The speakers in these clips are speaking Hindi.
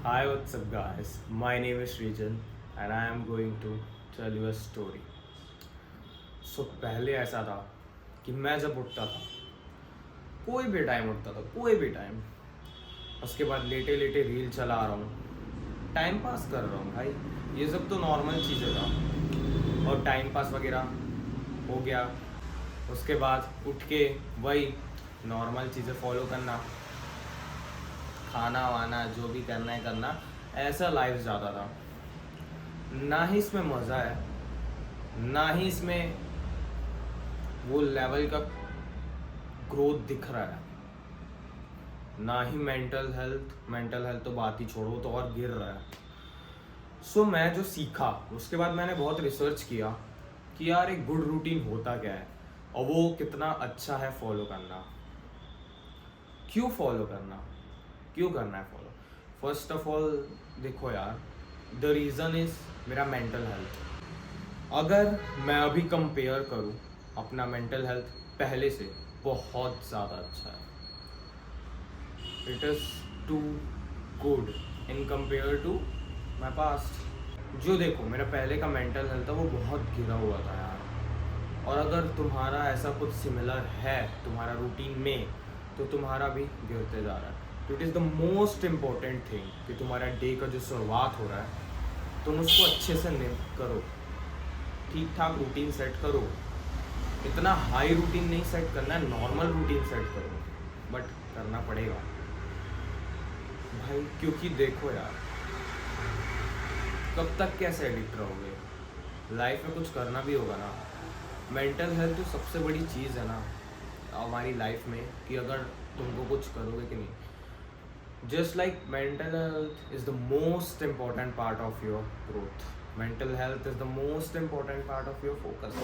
Hi, what's up, guys? My name is Srijan and I am going to tell you a story. पहले ऐसा था कि मैं जब उठता था, कोई भी टाइम उठता था, कोई भी टाइम, उसके बाद लेटे लेटे रील चला रहा हूँ, टाइम पास कर रहा हूँ भाई। ये सब तो नॉर्मल चीज़ें था और टाइम पास वगैरह हो गया। उसके बाद उठ के वही नॉर्मल चीज़ें फॉलो करना, खाना वाना जो भी करना है करना, ऐसा लाइफ ज़्यादा था। ना ही इसमें मज़ा है, ना ही इसमें वो लेवल का ग्रोथ दिख रहा है, ना ही मेंटल हेल्थ तो बात ही छोड़ो, तो और गिर रहा है। मैं जो सीखा उसके बाद मैंने बहुत रिसर्च किया कि यार एक गुड रूटीन होता क्या है और वो कितना अच्छा है फॉलो करना। क्यों फॉलो करना, क्यों करना है फॉलो? फर्स्ट ऑफ ऑल देखो यार, द रीज़न इज़ मेरा मेंटल हेल्थ। अगर मैं अभी कंपेयर करूँ अपना मेंटल हेल्थ पहले से, बहुत ज़्यादा अच्छा है। It is too good in compare to my past. जो देखो मेरा पहले का मेंटल हेल्थ था वो बहुत गिरा हुआ था यार। और अगर तुम्हारा ऐसा कुछ सिमिलर है तुम्हारा रूटीन में, तो तुम्हारा भी गिरते जा रहा है। तो it is the most important thing कि तुम्हारा डे का जो शुरुआत हो रहा है तुम उसको अच्छे से करो, ठीक ठाक रूटीन सेट करो। इतना हाई रूटीन नहीं सेट करना है, नॉर्मल रूटीन सेट करो, बट करना पड़ेगा भाई। क्योंकि देखो यार, कब तक कैसे एडिक्ट रहोगे? लाइफ में कुछ करना भी होगा ना। मेंटल हेल्थ तो सबसे बड़ी चीज़ है ना हमारी लाइफ में, कि अगर तुमको कुछ करोगे कि नहीं। Just like mental health is the most important part of your growth. Mental health is the most important part of your focus.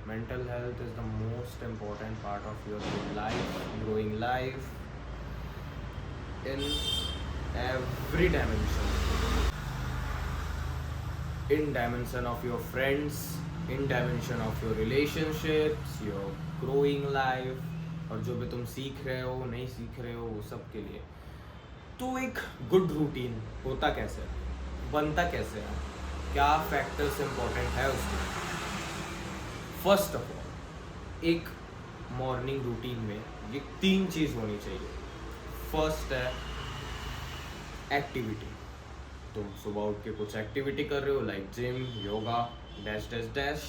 mental health is the most important part of your life, growing life, in every dimension, in dimension of your friends, in dimension of your relationships, your growing life, और जो भी तुम सीख रहे हो नहीं सीख रहे हो वो सब के लिए। तो एक गुड रूटीन होता कैसे है, बनता कैसे है, क्या फैक्टर्स इंपॉर्टेंट है उसके? फर्स्ट ऑफ ऑल, एक मॉर्निंग रूटीन में ये 3 चीज़ होनी चाहिए। फर्स्ट है एक्टिविटी। तुम सुबह उठ के कुछ एक्टिविटी कर रहे हो, like gym, yoga, dash dash dash.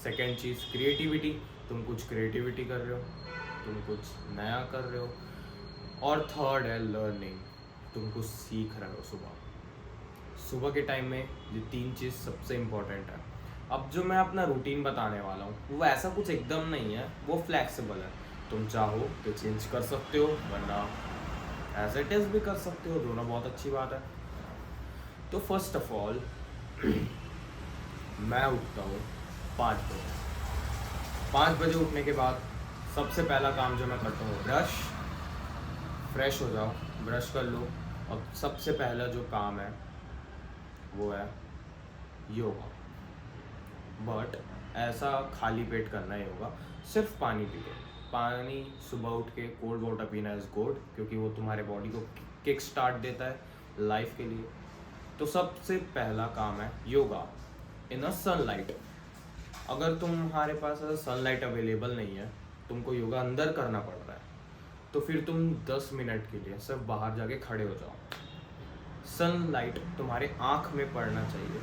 Second चीज़ क्रिएटिविटी, तुम कुछ क्रिएटिविटी कर रहे हो, तुम कुछ नया कर रहे हो। और थर्ड है लर्निंग, तुम कुछ सीख रहे हो। सुबह के टाइम में ये 3 चीज़ सबसे इम्पोर्टेंट है। अब जो मैं अपना रूटीन बताने वाला हूँ वो ऐसा कुछ एकदम नहीं है, वो फ्लैक्सिबल है। तुम चाहो तो चेंज कर सकते हो, वरना एज इट इज़ भी कर सकते हो, दोनों बहुत अच्छी बात है। तो फर्स्ट ऑफ ऑल मैं उठता हूँ 5 बजे। 5 बजे उठने के बाद सबसे पहला काम जो मैं करता हूँ, ब्रश, फ्रेश हो जाओ, ब्रश कर लो, और सबसे पहला जो काम है वो है योगा। बट ऐसा खाली पेट करना है योगा, सिर्फ पानी पी के। पानी सुबह उठ के कोल्ड वाटर पीना इज़ गुड, क्योंकि वो तुम्हारे बॉडी को किक स्टार्ट देता है लाइफ के लिए। तो सबसे पहला काम है योगा इन अ सनलाइट। अगर तुम्हारे पास सनलाइट अवेलेबल नहीं है, तुमको योगा अंदर करना पड़ रहा है, तो फिर तुम 10 मिनट के लिए सिर्फ बाहर जाके खड़े हो जाओ। सनलाइट तुम्हारे आँख में पड़ना चाहिए,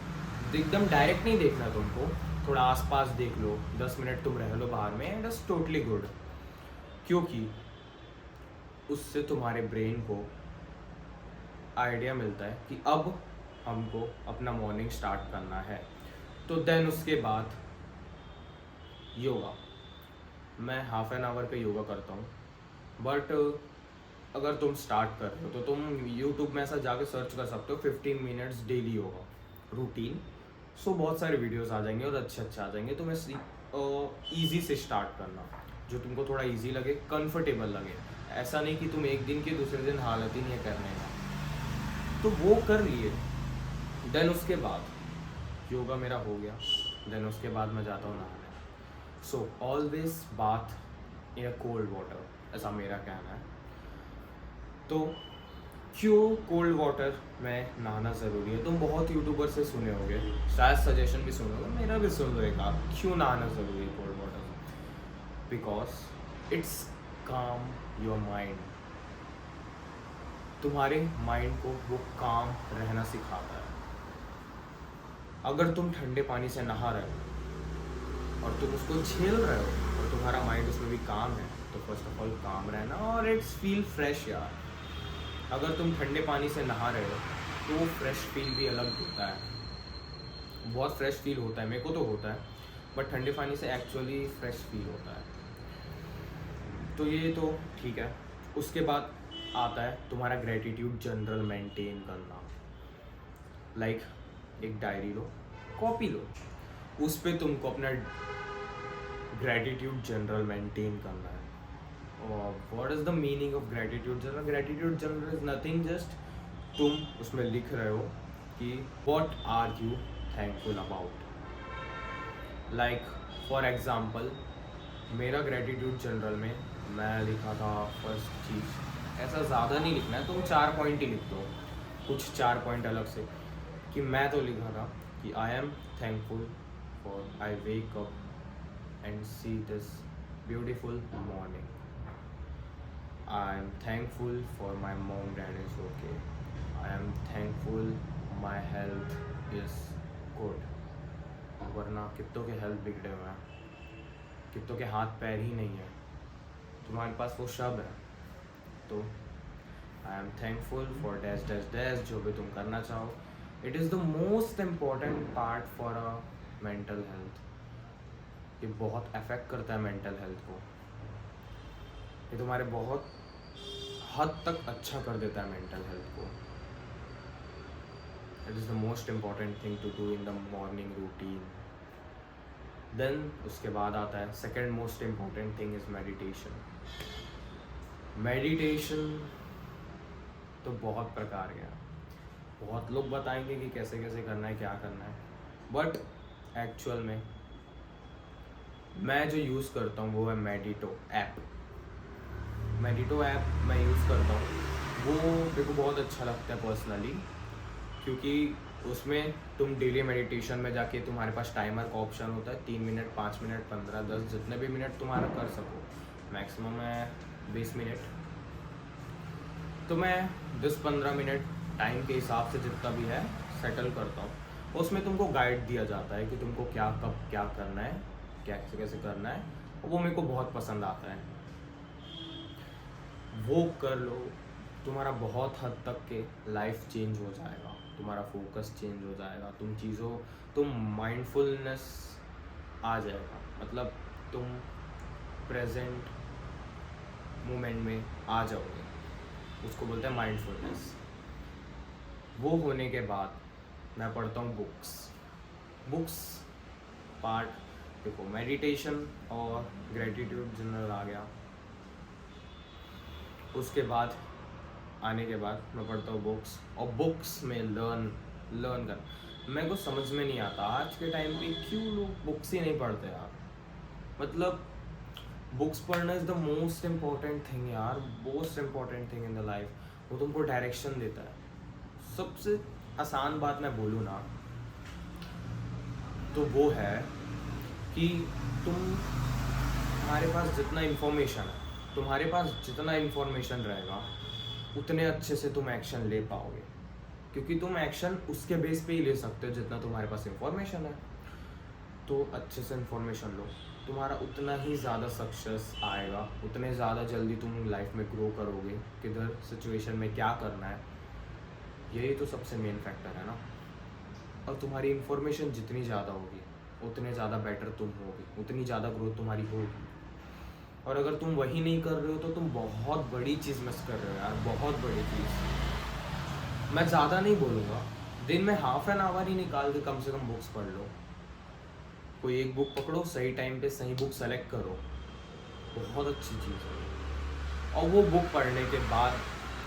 एकदम डायरेक्ट नहीं देखना तुमको, थोड़ा आसपास देख लो, 10 मिनट तुम रह लो बाहर में, एंड इट्स टोटली गुड। क्योंकि उससे तुम्हारे ब्रेन को आइडिया मिलता है कि अब हमको अपना मॉर्निंग स्टार्ट करना है। तो देन उसके बाद योगा, मैं हाफ एन आवर का योगा करता हूँ। बट अगर तुम स्टार्ट कर रहे हो तो तुम यूट्यूब में ऐसा जाके सर्च कर सकते हो 15 मिनट्स डेली योगा रूटीन। सो बहुत सारे वीडियोस आ जाएंगे और अच्छे आ जाएंगे। तो मैं ईजी से स्टार्ट करना, जो तुमको थोड़ा ईजी लगे, कंफर्टेबल लगे। ऐसा नहीं कि तुम एक दिन के दूसरे दिन हालत ही नहीं है करने का, तो वो कर लिए। देन उसके बाद योगा मेरा हो गया, देन उसके बाद मैं जाता हूँ नहाने। So always bath in a cold water, ऐसा मेरा कहना है। तो क्यों कोल्ड वाटर में नहाना ज़रूरी है? तुम बहुत यूट्यूबर से सुने होगे, शायद सजेशन भी सुने होगे, मेरा भी सुन लो एक आप, क्यों नहाना ज़रूरी है कोल्ड वाटर में? बिकॉज इट्स काम योर माइंड। तुम्हारे माइंड को वो काम रहना सिखाता है। अगर तुम ठंडे पानी से नहा रहे हो और तुम उसको झेल रहे हो और तुम्हारा माइंड उसमें भी काम है, तो फर्स्ट ऑफ ऑल काम रहना और इट्स फील फ्रेश यार। अगर तुम ठंडे पानी से नहा रहे हो तो वो फ्रेश फील भी अलग होता है, बहुत फ्रेश फील होता है, मेरे को तो होता है, बट ठंडे पानी से एक्चुअली फ्रेश फील होता है। तो ये तो ठीक है। उसके बाद आता है तुम्हारा ग्रेटिट्यूड जनरल मेंटेन करना। लाइक एक डायरी लो, कॉपी लो, उस पे तुमको अपना ग्रेटिट्यूड जनरल मेंटेन करना है। और what is the meaning of gratitude journal? Gratitude journal is nothing, just तुम उसमें लिख रहे हो कि what are you thankful about. Like for example मेरा ग्रेटिट्यूड जनरल में मैं लिखा था फर्स्ट चीज़, ऐसा ज़्यादा नहीं लिखना है, तुम 4 पॉइंट ही लिख दो, कुछ 4 पॉइंट अलग से, कि मैं तो लिखा था कि I am thankful for I wake up and see this beautiful morning. I am thankful for my mom dad is okay. I am thankful my health is good. वरना कितनों के हेल्थ बिगड़े हुए हैं, कितनों के हाथ पैर ही नहीं है, तुम्हारे पास वो शब्द है। तो I am thankful for dash dash dash, जो भी तुम करना चाहो। It is the most important part for a mental health. ये बहुत अफेक्ट करता है मेंटल हेल्थ को, ये तुम्हारे बहुत हद तक अच्छा कर देता है मेंटल हेल्थ को। It is the most important thing to do in the morning routine. Then उसके बाद आता है second most important thing is meditation. Meditation तो बहुत प्रकार के हैं, बहुत लोग बताएंगे कि कैसे कैसे करना है, क्या करना है, बट एक्चुअल में मैं जो यूज़ करता हूँ वो है मेडिटो ऐप। मेडिटो ऐप मैं यूज़ करता हूँ, वो मेरे को बहुत अच्छा लगता है पर्सनली, क्योंकि उसमें तुम डेली मेडिटेशन में जाके तुम्हारे पास टाइमर का ऑप्शन होता है, 3 मिनट, 5 मिनट, 15, 10, जितने भी मिनट तुम्हारा कर सको, मैक्सिमम है 20 मिनट। तो मैं 10-15 मिनट टाइम के हिसाब से जितना भी है सेटल करता हूँ। उसमें तुमको गाइड दिया जाता है कि तुमको क्या कब क्या करना है, कैसे कैसे करना है, वो मेरे को बहुत पसंद आता है। वो कर लो, तुम्हारा बहुत हद तक के लाइफ चेंज हो जाएगा, तुम्हारा फोकस चेंज हो जाएगा, तुम माइंडफुलनेस आ जाएगा, मतलब तुम प्रेजेंट मोमेंट में आ जाओगे, उसको बोलते हैं माइंडफुलनेस। वो होने के बाद मैं पढ़ता हूँ बुक्स पार्ट। देखो मेडिटेशन और ग्रेटिट्यूड जनरल आ गया, उसके बाद आने के बाद मैं पढ़ता हूँ बुक्स, और बुक्स में लर्न कर। मेरे को समझ में नहीं आता आज के टाइम पे क्यों लोग बुक्स ही नहीं पढ़ते यार। मतलब बुक्स पढ़ना is the most important thing यार, most important thing in the life. वो तुमको डायरेक्शन देता है। सबसे आसान बात मैं बोलूँ ना तो वो है कि तुम्हारे पास जितना इन्फॉर्मेशन है, तुम्हारे पास जितना इन्फॉर्मेशन रहेगा उतने अच्छे से तुम एक्शन ले पाओगे, क्योंकि तुम एक्शन उसके बेस पे ही ले सकते हो जितना तुम्हारे पास इन्फॉर्मेशन है। तो अच्छे से इन्फॉर्मेशन लो, तुम्हारा उतना ही ज़्यादा सक्सेस आएगा, उतने ज़्यादा जल्दी तुम लाइफ में ग्रो करोगे, किधर सिचुएशन में क्या करना है, यही तो सबसे मेन फैक्टर है ना। और तुम्हारी इन्फॉर्मेशन जितनी ज़्यादा होगी उतने ज़्यादा बेटर तुम होगे, उतनी ज़्यादा ग्रोथ तुम्हारी होगी। और अगर तुम वही नहीं कर रहे हो तो तुम बहुत बड़ी चीज़ मिस कर रहे हो यार, बहुत बड़ी चीज़। मैं ज़्यादा नहीं बोलूँगा, दिन में हाफ एन आवर ही निकाल के कम से कम बुक्स पढ़ लो। कोई एक बुक पकड़ो, सही टाइम पे सही बुक सेलेक्ट करो, बहुत अच्छी चीज़ है। और वो बुक पढ़ने के बाद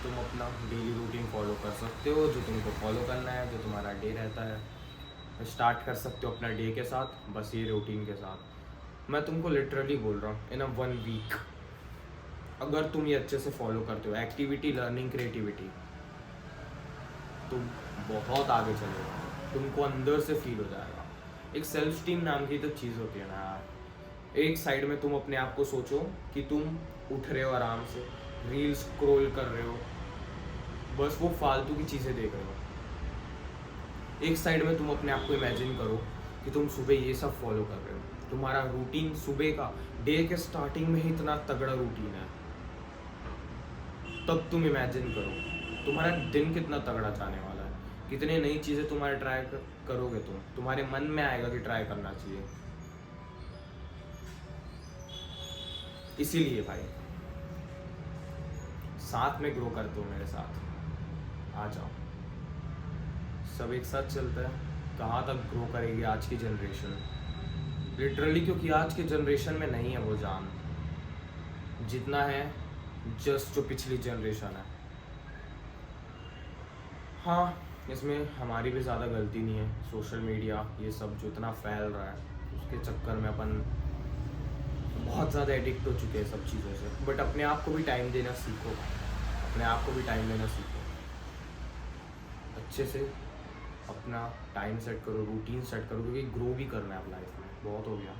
तुम अपना डेली रूटीन फॉलो कर सकते हो, जो तुमको फॉलो करना है, जो तुम्हारा डे रहता है। स्टार्ट कर सकते हो अपना डे के साथ, बस ये रूटीन के साथ। मैं तुमको लिटरली बोल रहा हूँ, इन अ 1 वीक अगर तुम ये अच्छे से फॉलो करते हो, एक्टिविटी, लर्निंग, क्रिएटिविटी, तुम बहुत आगे चलोगे, तुमको अंदर से फील हो जाएगा। एक सेल्फ स्टीम नाम की तो चीज़ होती है ना यार। एक साइड में तुम अपने आप को सोचो कि तुम उठ रहे हो आराम से, रील स्क्रॉल कर रहे हो, बस वो फालतू की चीज़ें देख रहे हो। एक साइड में तुम अपने आप को इमेजिन करो कि तुम सुबह ये सब फॉलो कर रहे हो, तुम्हारा रूटीन सुबह का, डे के स्टार्टिंग में ही इतना तगड़ा रूटीन है। तब तुम इमेजिन करो तुम्हारा दिन कितना तगड़ा जाने वाला है, कितने नई चीज़ें तुम्हारे ट्राई करोगे तुम, तुम्हारे मन में आएगा कि ट्राई करना चाहिए। इसीलिए भाई साथ में ग्रो करते हो मेरे साथ, आ जाओ, सब एक साथ चलता है। कहाँ तक ग्रो करेगी आज की जनरेशन, लिटरली, क्योंकि आज के जनरेशन में नहीं है वो जान जितना है जस्ट जो पिछली जनरेशन है। हाँ, इसमें हमारी भी ज़्यादा गलती नहीं है। सोशल मीडिया ये सब जो इतना फैल रहा है, उसके चक्कर में अपन बहुत ज़्यादा एडिक्ट हो चुके हैं सब चीज़ों से। बट अपने आप को भी टाइम देना सीखो, अपने आप को भी टाइम देना सीखो, अच्छे से अपना टाइम सेट करो, रूटीन सेट करो, क्योंकि ग्रो भी करना है अब लाइफ में। बहुत हो गया,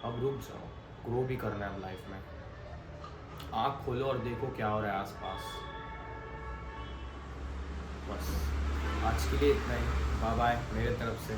अब रुक जाओ, ग्रो भी करना है अब लाइफ में। आँख खोलो और देखो क्या हो रहा है आसपास। बस आज के लिए इतना ही, बाय बाय मेरे तरफ से।